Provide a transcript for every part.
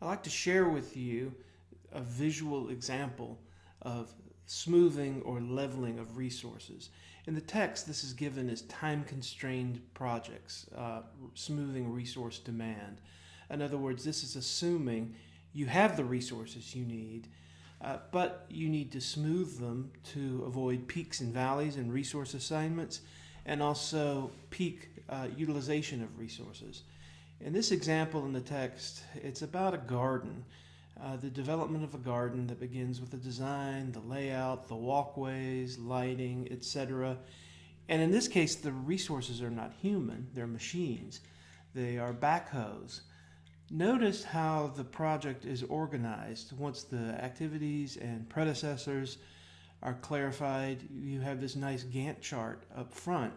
I'd like to share with you a visual example of smoothing or leveling of resources. In the text, this is given as time-constrained projects, smoothing resource demand. In other words, this is assuming you have the resources you need, but you need to smooth them to avoid peaks and valleys in resource assignments and also peak utilization of resources. In this example in the text, it's about a garden, the development of a garden that begins with the design, the layout, the walkways, lighting, etc. And in this case, the resources are not human, they're machines. They are backhoes. Notice how the project is organized. Once the activities and predecessors are clarified, you have this nice Gantt chart up front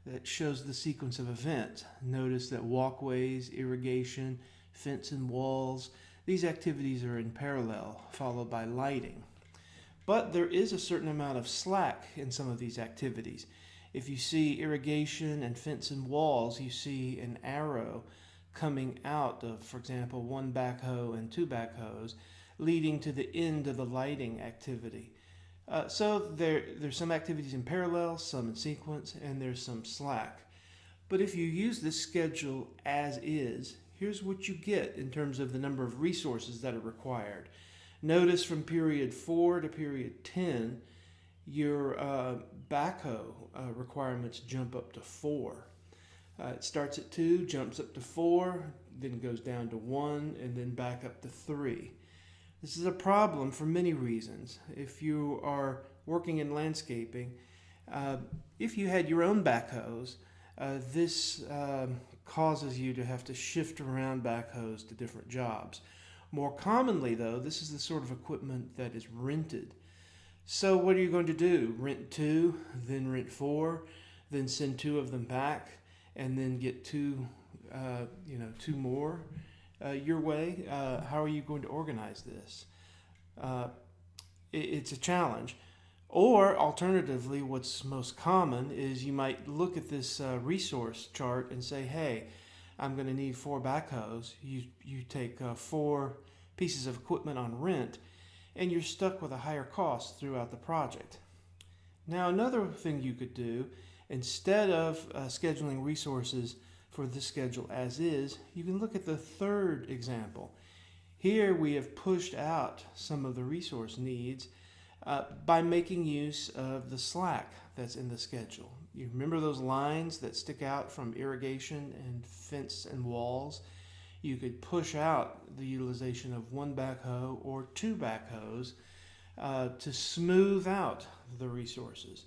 that shows the sequence of events. Notice that walkways, irrigation, fence and walls, these activities are in parallel, followed by lighting. But there is a certain amount of slack in some of these activities. If you see irrigation and fence and walls, you see an arrow coming out of, for example, one backhoe and two backhoes, leading to the end of the lighting activity. So there's some activities in parallel, some in sequence, and there's some slack. But if you use this schedule as is, here's what you get in terms of the number of resources that are required. Notice from period 4 to period 10, your backhoe requirements jump up to 4. It starts at 2, jumps up to 4, then goes down to 1, and then back up to 3. This is a problem for many reasons. If you are working in landscaping, if you had your own backhoes, this causes you to have to shift around backhoes to different jobs. More commonly, though, this is the sort of equipment that is rented. So what are you going to do? Rent 2, then rent 4, then send 2 of them back, and then get 2 more your way? How are you going to organize this? It's a challenge. Or alternatively, what's most common is you might look at this resource chart and say, hey, I'm going to need 4 backhoes. You take 4 pieces of equipment on rent, and you're stuck with a higher cost throughout the project. Now, another thing you could do, instead of scheduling resources for this schedule as is, you can look at the third example. Here we have pushed out some of the resource needs by making use of the slack that's in the schedule. You remember those lines that stick out from irrigation and fence and walls? You could push out the utilization of 1 backhoe or 2 backhoes to smooth out the resources.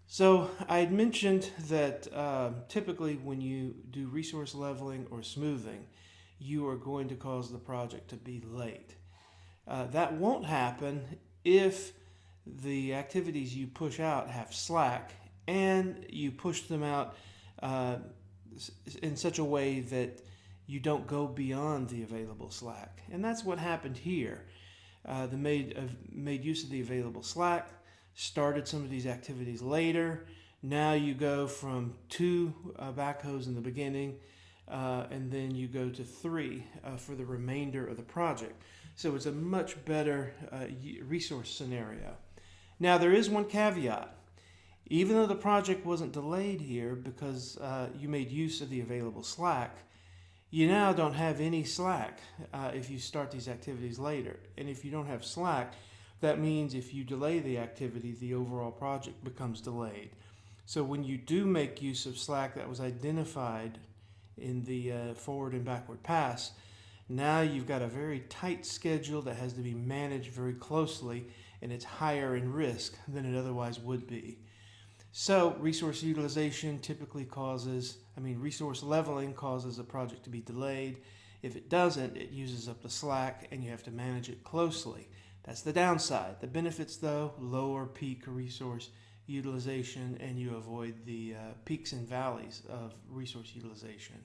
So I had mentioned that typically when you do resource leveling or smoothing, you are going to cause the project to be late. That won't happen if the activities you push out have slack and you push them out in such a way that you don't go beyond the available slack. And that's what happened here. They made use of the available slack, started some of these activities later. Now you go from 2 backhoes in the beginning, and then you go to 3 for the remainder of the project. So it's a much better resource scenario. Now there is one caveat. Even though the project wasn't delayed here because you made use of the available slack, you now don't have any slack if you start these activities later. And if you don't have slack, that means if you delay the activity, the overall project becomes delayed. So when you do make use of slack that was identified in the forward and backward pass, now you've got a very tight schedule that has to be managed very closely, and it's higher in risk than it otherwise would be. So resource utilization typically resource leveling causes a project to be delayed. If it doesn't, it uses up the slack and you have to manage it closely. That's the downside. The benefits, though, lower peak resource utilization, and you avoid the peaks and valleys of resource utilization.